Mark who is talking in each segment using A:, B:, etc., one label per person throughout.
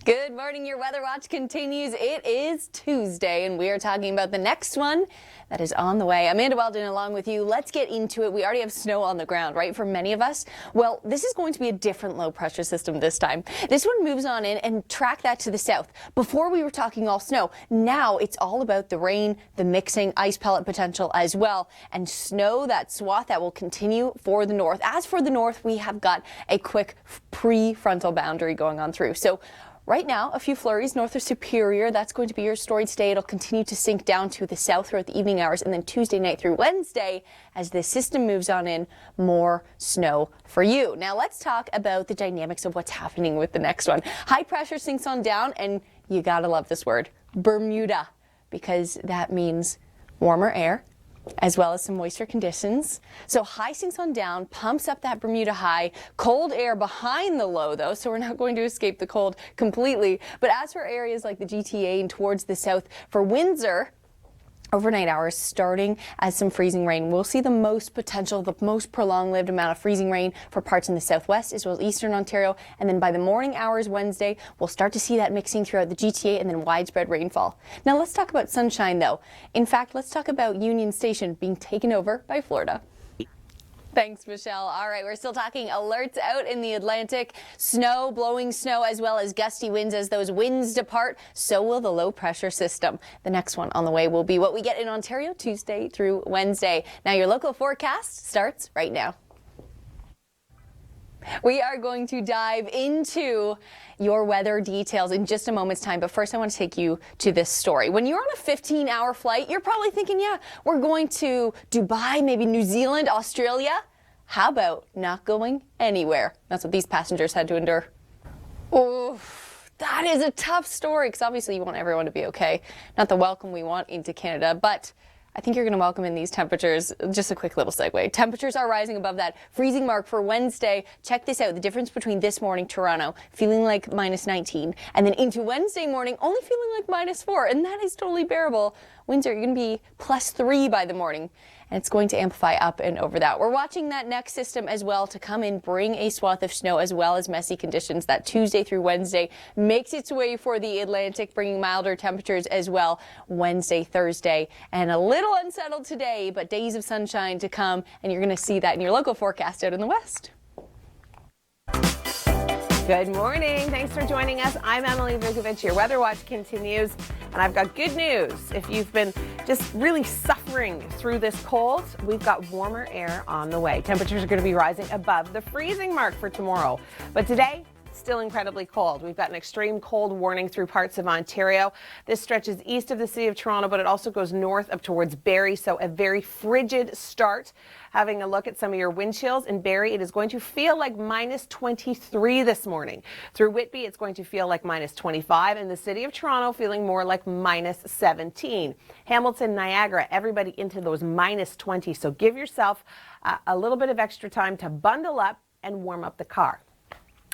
A: Good morning, your Weather Watch continues. It is Tuesday and we are talking about the next one that is on the way. Amanda Weldon along with you. Let's get into it. We already have snow on the ground, right? For many of us. Well, this is going to be a different low pressure system this time. This one moves on in and track that to the south. Before we were talking all snow. Now it's all about the rain, the mixing, ice pellet potential as well. And snow, that swath that will continue for the north. As for the north, we have got a quick prefrontal boundary going on through. So right now, a few flurries north of Superior. That's going to be your story today. It'll continue to sink down to the south throughout the evening hours, and then Tuesday night through Wednesday, as the system moves on in, more snow for you. Now let's talk about the dynamics of what's happening with the next one. High pressure sinks on down, and you gotta love this word, Bermuda, because that means warmer air, as well as some moisture conditions. So high sinks on down, pumps up that Bermuda high, cold air behind the low though, so we're not going to escape the cold completely. But as for areas like the GTA and towards the south, for Windsor, overnight hours starting as some freezing rain. We'll see the most potential, the most prolonged-lived amount of freezing rain for parts in the southwest as well as eastern Ontario. And then by the morning hours Wednesday, we'll start to see that mixing throughout the GTA and then widespread rainfall. Now let's talk about sunshine though. In fact, let's talk about Union Station being taken over by Florida. Thanks, Michelle. All right, we're still talking alerts out in the Atlantic. Snow, blowing snow, as well as gusty winds. As those winds depart, so will the low pressure system. The next one on the way will be what we get in Ontario Tuesday through Wednesday. Now, your local forecast starts right now. We are going to dive into your weather details in just a moment's time, but first I want to take you to this story. When you're on a 15-hour flight, you're probably thinking, yeah, we're going to Dubai, maybe New Zealand, Australia. How about not going anywhere? That's what these passengers had to endure. Oh, that is a tough story, because obviously you want everyone to be okay. Not the welcome we want into Canada, but I think you're going to welcome in these temperatures. Just a quick little segue. Temperatures are rising above that freezing mark for Wednesday. Check this out. The difference between this morning, Toronto, feeling like minus 19, and then into Wednesday morning, only feeling like minus 4, and that is totally bearable. Windsor, you're going to be plus 3 by the morning, and it's going to amplify up and over that. We're watching that next system as well to come in, bring a swath of snow as well as messy conditions. That Tuesday through Wednesday makes its way for the Atlantic, bringing milder temperatures as well Wednesday, Thursday, and a little unsettled today, but days of sunshine to come, and you're going to see that in your local forecast out in the west.
B: Good morning. Thanks for joining us. I'm Emily Vukovic. Your Weather Watch continues, and I've got good news. If you've been just really suffering through this cold, we've got warmer air on the way. Temperatures are going to be rising above the freezing mark for tomorrow. But today, still incredibly cold. We've got an extreme cold warning through parts of Ontario. This stretches east of the city of Toronto, but it also goes north up towards Barrie, so a very frigid start. Having a look at some of your wind chills in Barrie, it is going to feel like minus 23 this morning. Through Whitby, it's going to feel like minus 25, and the city of Toronto feeling more like minus 17. Hamilton, Niagara, everybody into those minus 20, so give yourself a little bit of extra time to bundle up and warm up the car.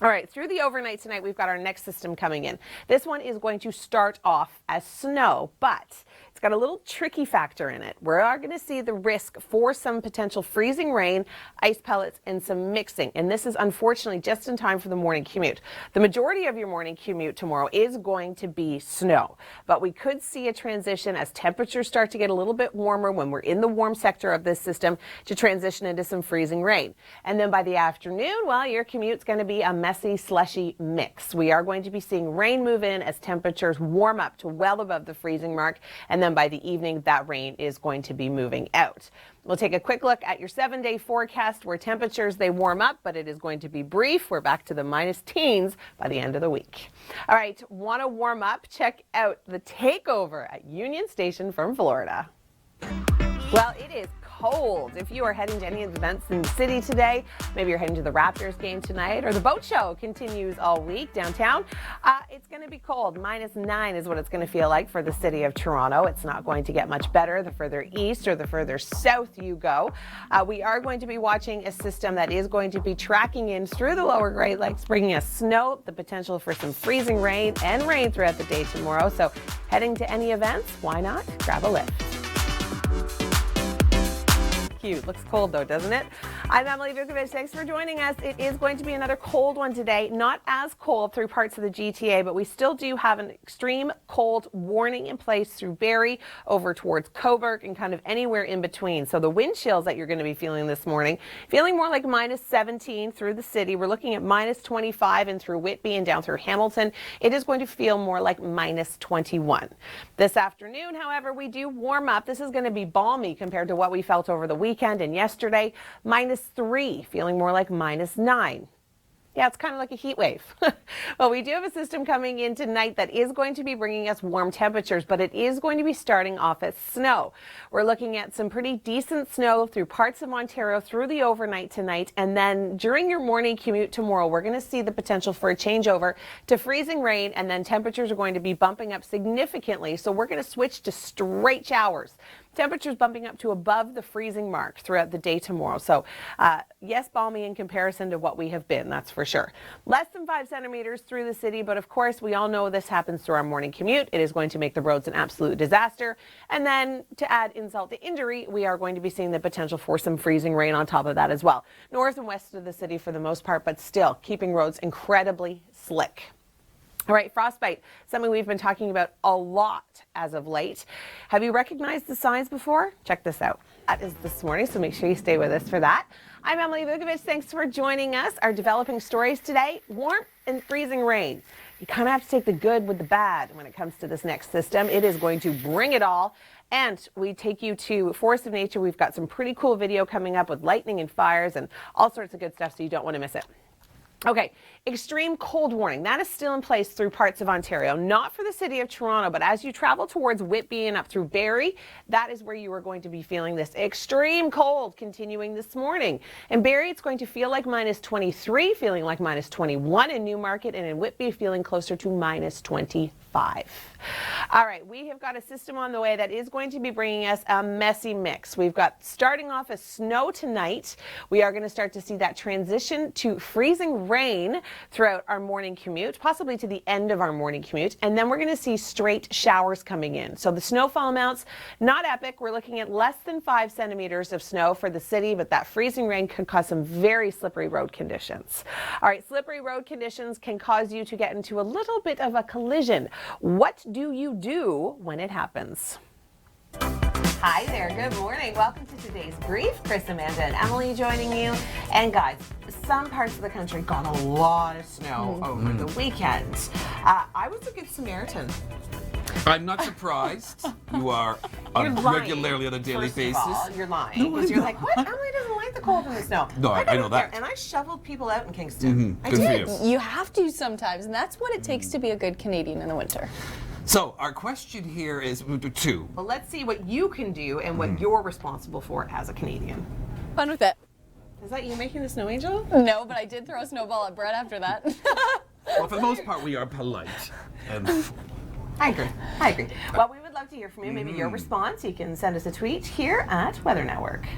B: All right, through the overnight tonight, we've got our next system coming in. This one is going to start off as snow, but it's got a little tricky factor in it. We are going to see the risk for some potential freezing rain, ice pellets, and some mixing. And this is unfortunately just in time for the morning commute. The majority of your morning commute tomorrow is going to be snow, but we could see a transition as temperatures start to get a little bit warmer when we're in the warm sector of this system to transition into some freezing rain. And then by the afternoon, well, your commute's going to be a messy, slushy mix. We are going to be seeing rain move in as temperatures warm up to well above the freezing mark, and then by the evening, that rain is going to be moving out. We'll take a quick look at your 7-day forecast where temperatures, they warm up, but it is going to be brief. We're back to the minus teens by the end of the week. All right, want to warm up? Check out the takeover at Union Station from Florida. Well, it is cold. If you are heading to any of the events in the city today, maybe you're heading to the Raptors game tonight, or the boat show continues all week downtown, it's going to be cold. Minus 9 is what it's going to feel like for the city of Toronto. It's not going to get much better the further east or the further south you go. We are going to be watching a system that is going to be tracking in through the lower Great Lakes, bringing us snow, the potential for some freezing rain and rain throughout the day tomorrow. So heading to any events, why not grab a lift? Cute. Looks cold though, doesn't it? I'm Emily Vukovic. Thanks for joining us. It is going to be another cold one today. Not as cold through parts of the GTA, but we still do have an extreme cold warning in place through Barrie over towards Cobourg and kind of anywhere in between. So the wind chills that you're going to be feeling this morning, feeling more like minus 17 through the city. We're looking at minus 25 and through Whitby and down through Hamilton. It is going to feel more like minus 21. This afternoon, however, we do warm up. This is going to be balmy compared to what we felt over the weekend and yesterday. Minus 3, feeling more like minus 9. Yeah, it's kind of like a heat wave. Well, we do have a system coming in tonight that is going to be bringing us warm temperatures, but it is going to be starting off as snow. We're looking at some pretty decent snow through parts of Ontario through the overnight tonight, and then during your morning commute tomorrow, we're going to see the potential for a changeover to freezing rain, and then temperatures are going to be bumping up significantly, so we're going to switch to straight showers. Temperatures bumping up to above the freezing mark throughout the day tomorrow. So yes, balmy in comparison to what we have been, that's for sure. Less than 5 centimeters through the city, but of course we all know this happens through our morning commute. It is going to make the roads an absolute disaster. And then to add insult to injury, we are going to be seeing the potential for some freezing rain on top of that as well. North and west of the city for the most part, but still keeping roads incredibly slick. All right, frostbite, something we've been talking about a lot as of late. Have you recognized the signs before? Check this out. That is this morning, so make sure you stay with us for that. I'm Emily Vukovic. Thanks for joining us. Our developing stories today, warmth and freezing rain. You kind of have to take the good with the bad when it comes to this next system. It is going to bring it all. And we take you to Forest of Nature. We've got some pretty cool video coming up with lightning and fires and all sorts of good stuff, so you don't want to miss it. Okay, extreme cold warning. That is still in place through parts of Ontario, not for the city of Toronto, but as you travel towards Whitby and up through Barrie, that is where you are going to be feeling this extreme cold continuing this morning. In Barrie, it's going to feel like minus 23, feeling like minus 21 in Newmarket, and in Whitby, feeling closer to minus 25. All right, we have got a system on the way that is going to be bringing us a messy mix. We've got starting off as snow tonight. We are going to start to see that transition to freezing rain throughout our morning commute, possibly to the end of our morning commute, and then we're going to see straight showers coming in. So the snowfall amounts, not epic. We're looking at less than 5 centimeters of snow for the city, but that freezing rain could cause some very slippery road conditions. All right, slippery road conditions can cause you to get into a little bit of a collision. What do you do when it happens? Hi there, good morning. Welcome to today's brief. Chris, Amanda, and Emily joining you. And guys, some parts of the country got a lot of snow over the weekend. I was a good Samaritan.
C: I'm not surprised. You are regularly on a daily basis.
B: You're lying. Because you're like, what? Emily doesn't like the cold and the snow.
C: No, I know that.
B: And I shoveled people out in Kingston. I
C: Good
B: did.
C: for you.
A: You have to sometimes, and that's what it takes to be a good Canadian in the winter.
C: So our question here is two.
B: Well, let's see what you can do and what you're responsible for as a Canadian.
A: Fun with it.
B: Is that you making the snow angel?
A: No, but I did throw a snowball at Brett after that.
C: Well, for the most part, we are polite.
B: I agree. Well, we would love to hear from you. Maybe your response. You can send us a tweet here at Weather Network.